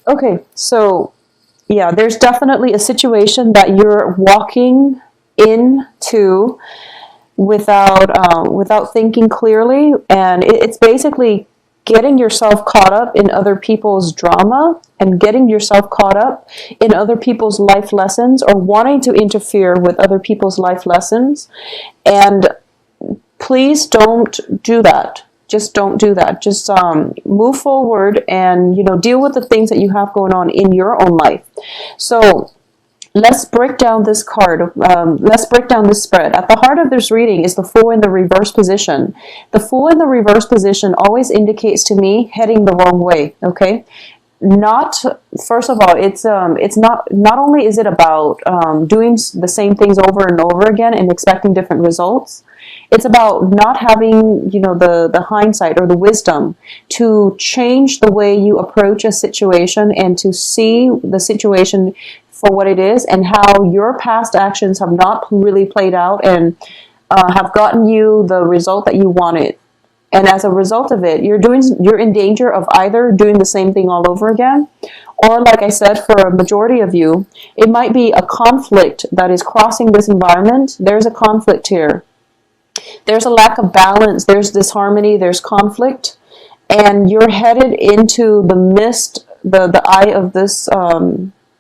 Okay, so yeah, there's definitely a situation that you're walking into without thinking clearly, and it's basically getting yourself caught up in other people's drama and getting yourself caught up in other people's life lessons, or wanting to interfere with other people's life lessons. And please don't do that. Just don't do that. Just move forward and, deal with the things that you have going on in your own life. So let's break down this card. Let's break down this spread. At the heart of this reading is the Fool in the reverse position. The Fool in the reverse position always indicates to me heading the wrong way. Okay, not first of all, it's not only is it about doing the same things over and over again and expecting different results. It's about not having, the hindsight or the wisdom to change the way you approach a situation and to see the situation for what it is, and how your past actions have not really played out and have gotten you the result that you wanted. And as a result of it, you're in danger of either doing the same thing all over again, or, like I said, for a majority of you, it might be a conflict that is crossing this environment. There's a conflict here. There's a lack of balance. There's disharmony. There's conflict. And you're headed into the mist, the eye of this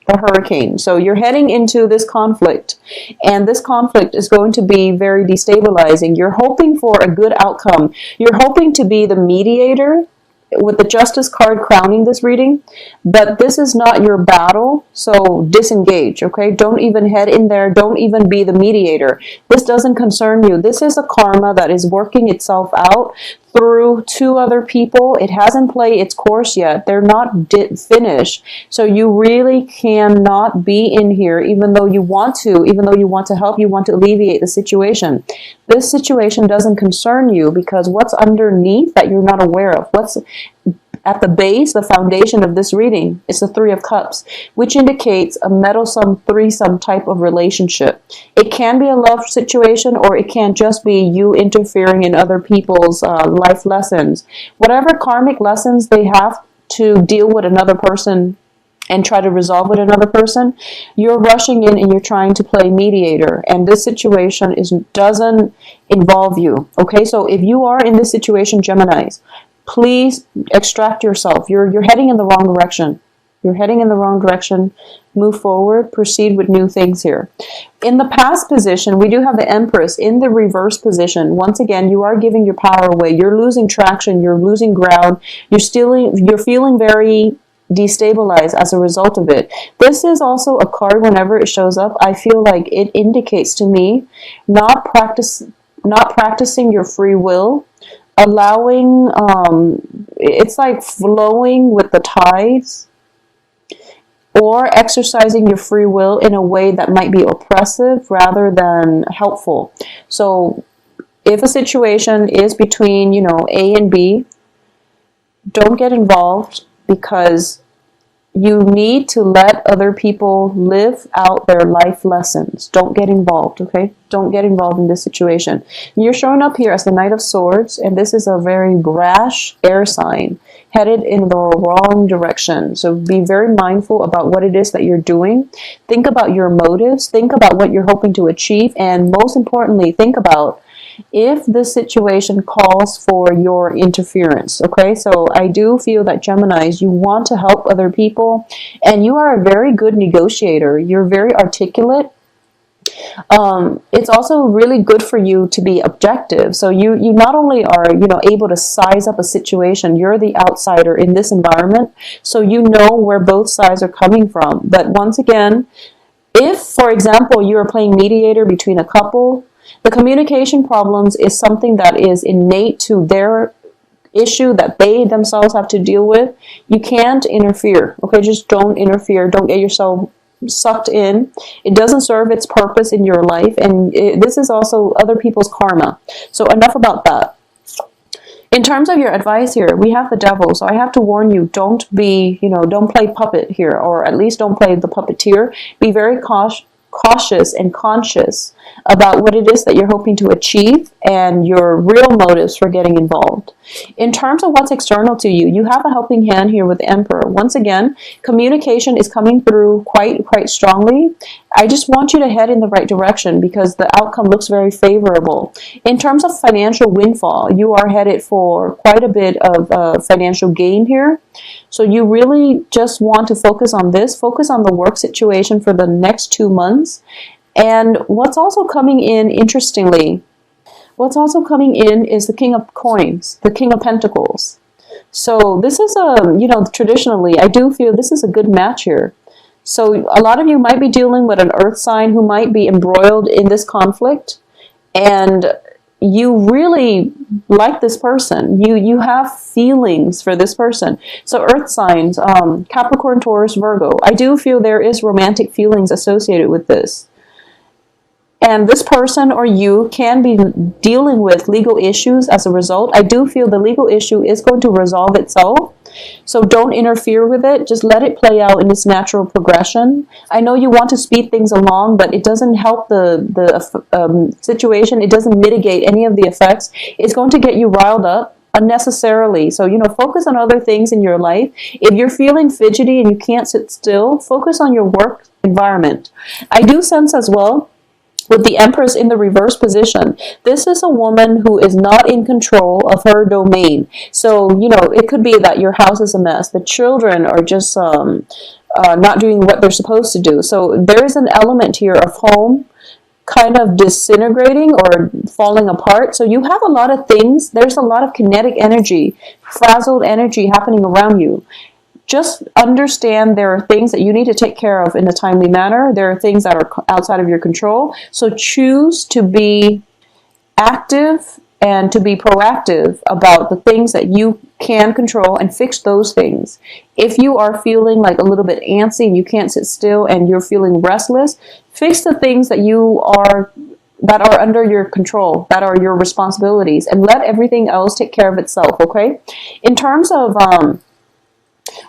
the hurricane. So you're heading into this conflict, and this conflict is going to be very destabilizing. You're hoping for a good outcome. You're hoping to be the mediator, with the Justice card crowning this reading, but this is not your battle, so disengage, okay? Don't even head in there. Don't even be the mediator. This doesn't concern you. This is a karma that is working itself out through two other people. It hasn't played its course yet. They're not finished. So you really cannot be in here, even though you want to help, you want to alleviate the situation. This situation doesn't concern you, because what's underneath that you're not aware of, what's at the base, the foundation of this reading, is the Three of Cups, which indicates a meddlesome threesome type of relationship. It can be a love situation, or it can just be you interfering in other people's life lessons. Whatever karmic lessons they have to deal with another person and try to resolve with another person, you're rushing in and you're trying to play mediator, and this situation doesn't involve you. Okay, so if you are in this situation, Geminis, please extract yourself. You're heading in the wrong direction. You're heading in the wrong direction. Move forward. Proceed with new things here. In the past position, we do have the Empress in the reverse position. Once again, you are giving your power away. You're losing traction. You're losing ground. You're feeling very destabilized as a result of it. This is also a card, whenever it shows up, I feel like it indicates to me not practicing your free will, allowing, it's like flowing with the tides, or exercising your free will in a way that might be oppressive rather than helpful. So if a situation is between, A and B, don't get involved, because you need to let other people live out their life lessons. Don't get involved, okay? Don't get involved in this situation. You're showing up here as the Knight of Swords, and this is a very brash air sign headed in the wrong direction. So be very mindful about what it is that you're doing. Think about your motives. Think about what you're hoping to achieve. And most importantly, think about if this situation calls for your interference. Okay, so I do feel that, Geminis, you want to help other people, and you are a very good negotiator. You're very articulate. It's also really good for you to be objective. So you not only are, able to size up a situation, you're the outsider in this environment, so you know where both sides are coming from. But once again, if, for example, you are playing mediator between a couple, the communication problems is something that is innate to their issue that they themselves have to deal with. You can't interfere, okay? Just don't interfere. Don't get yourself sucked in. It doesn't serve its purpose in your life, and this is also other people's karma. So enough about that. In terms of your advice here, we have the Devil, so I have to warn you, don't play puppet here, or at least don't play the puppeteer. Be very cautious and conscious about what it is that you're hoping to achieve and your real motives for getting involved. In terms of what's external to you, you have a helping hand here with the Emperor. Once again, communication is coming through quite strongly. I just want you to head in the right direction because the outcome looks very favorable. In terms of financial windfall, you are headed for quite a bit of financial gain here. So you really just want to focus on this, focus on the work situation for the next 2 months. And what's also coming in, interestingly, what's also coming in is the King of Coins, the King of Pentacles. So this is traditionally, I do feel this is a good match here. So a lot of you might be dealing with an earth sign who might be embroiled in this conflict, and you really like this person. You have feelings for this person. So earth signs, Capricorn, Taurus, Virgo, I do feel there is romantic feelings associated with this. And this person or you can be dealing with legal issues as a result. I do feel the legal issue is going to resolve itself. So don't interfere with it. Just let it play out in its natural progression. I know you want to speed things along, but it doesn't help the situation. It doesn't mitigate any of the effects. It's going to get you riled up unnecessarily. So, focus on other things in your life. If you're feeling fidgety and you can't sit still, focus on your work environment. I do sense as well, with the Empress in the reverse position, this is a woman who is not in control of her domain. So, it could be that your house is a mess. The children are just not doing what they're supposed to do. So there is an element here of home kind of disintegrating or falling apart. So you have a lot of things. There's a lot of kinetic energy, frazzled energy happening around you. Just understand there are things that you need to take care of in a timely manner. There are things that are outside of your control. So choose to be active and to be proactive about the things that you can control and fix those things. If you are feeling like a little bit antsy and you can't sit still and you're feeling restless, fix the things that are under your control, that are your responsibilities, and let everything else take care of itself, okay? In terms of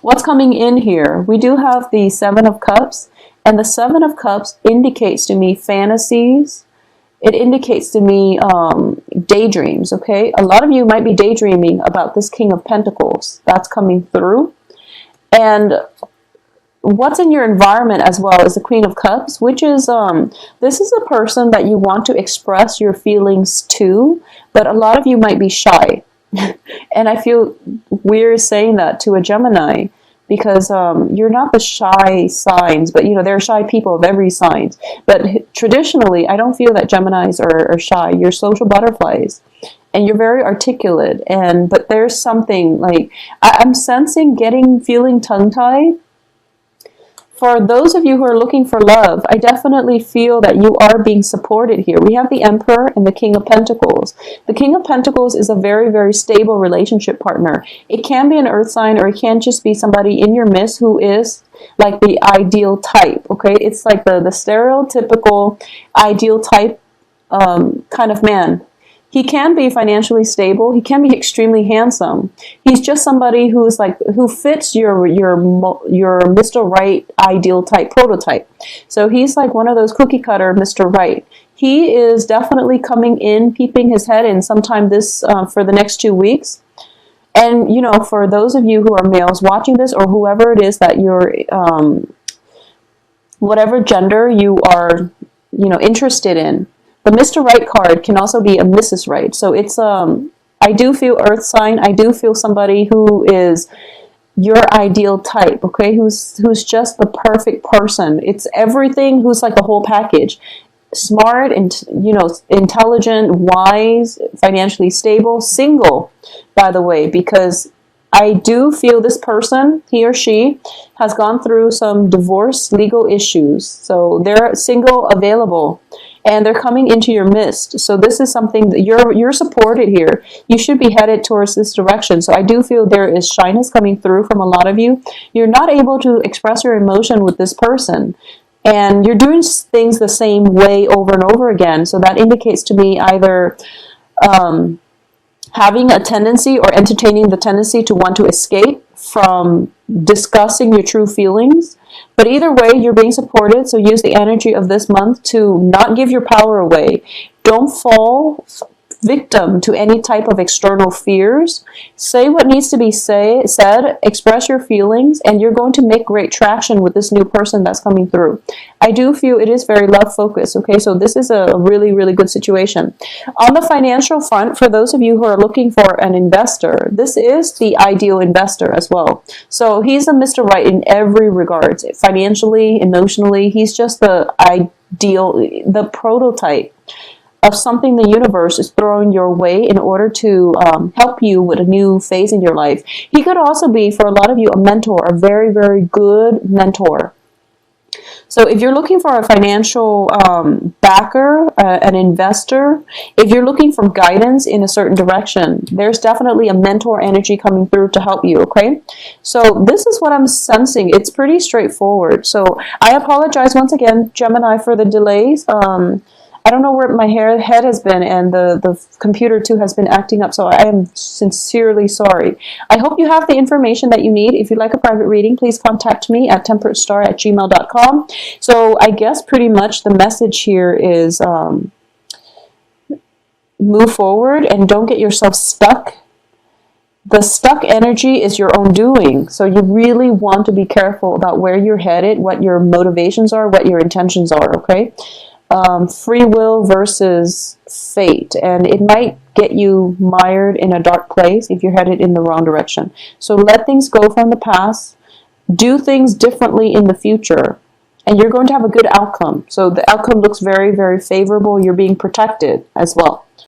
what's coming in here, we do have the Seven of Cups, and the Seven of Cups indicates to me fantasies. It indicates to me daydreams, okay? A lot of you might be daydreaming about this King of Pentacles. That's coming through. And what's in your environment as well is the Queen of Cups, which is, this is a person that you want to express your feelings to, but a lot of you might be shy. And I feel weird saying that to a Gemini because you're not the shy signs, but there are shy people of every sign. But traditionally, I don't feel that Geminis are shy. You're social butterflies, and you're very articulate. But there's something like I'm sensing feeling tongue-tied. For those of you who are looking for love, I definitely feel that you are being supported here. We have the Emperor and the King of Pentacles. The King of Pentacles is a very, very stable relationship partner. It can be an earth sign, or it can just be somebody in your midst who is like the ideal type, okay? It's like the stereotypical ideal type kind of man. He can be financially stable. He can be extremely handsome. He's just somebody who fits your Mr. Right ideal type prototype. So he's like one of those cookie cutter Mr. Right. He is definitely coming in, peeping his head in sometime for the next 2 weeks. And for those of you who are males watching this, or whoever it is that you're, whatever gender you are, interested in. The Mr. Right card can also be a Mrs. Right. So it's, I do feel earth sign. I do feel somebody who is your ideal type, okay? Who's just the perfect person. It's everything, who's like the whole package. Smart and, intelligent, wise, financially stable, single, by the way, because I do feel this person, he or she, has gone through some divorce legal issues. So they're single, available, and they're coming into your midst. So this is something that you're supported here. You should be headed towards this direction. So I do feel there is shyness coming through from a lot of you. You're not able to express your emotion with this person, and you're doing things the same way over and over again. So that indicates to me either having a tendency or entertaining the tendency to want to escape from discussing your true feelings. But either way, you're being supported, so use the energy of this month to not give your power away. Don't fall victim to any type of external fears. Say what needs to be said, express your feelings, and you're going to make great traction with this new person that's coming through. I do feel it is very love focused, okay? So this is a really, really good situation. On the financial front, for those of you who are looking for an investor, this is the ideal investor as well. So he's a Mr. Right in every regard. Financially, emotionally, he's just the ideal, the prototype of something the universe is throwing your way in order to help you with a new phase in your life. He could also be, for a lot of you, a mentor, a very, very good mentor. So if you're looking for a financial backer, an investor, if you're looking for guidance in a certain direction, there's definitely a mentor energy coming through to help you, okay? So this is what I'm sensing. It's pretty straightforward. So I apologize once again, Gemini, for the delays. I don't know where my head has been, and the computer too has been acting up, so I am sincerely sorry. I hope you have the information that you need. If you'd like a private reading, please contact me at temperatestar@gmail.com. So I guess pretty much the message here is move forward and don't get yourself stuck. The stuck energy is your own doing, so you really want to be careful about where you're headed, what your motivations are, what your intentions are, okay? Free will versus fate, and it might get you mired in a dark place if you're headed in the wrong direction. So let things go from the past, do things differently in the future, and you're going to have a good outcome. So the outcome looks very, very favorable. You're being protected as well.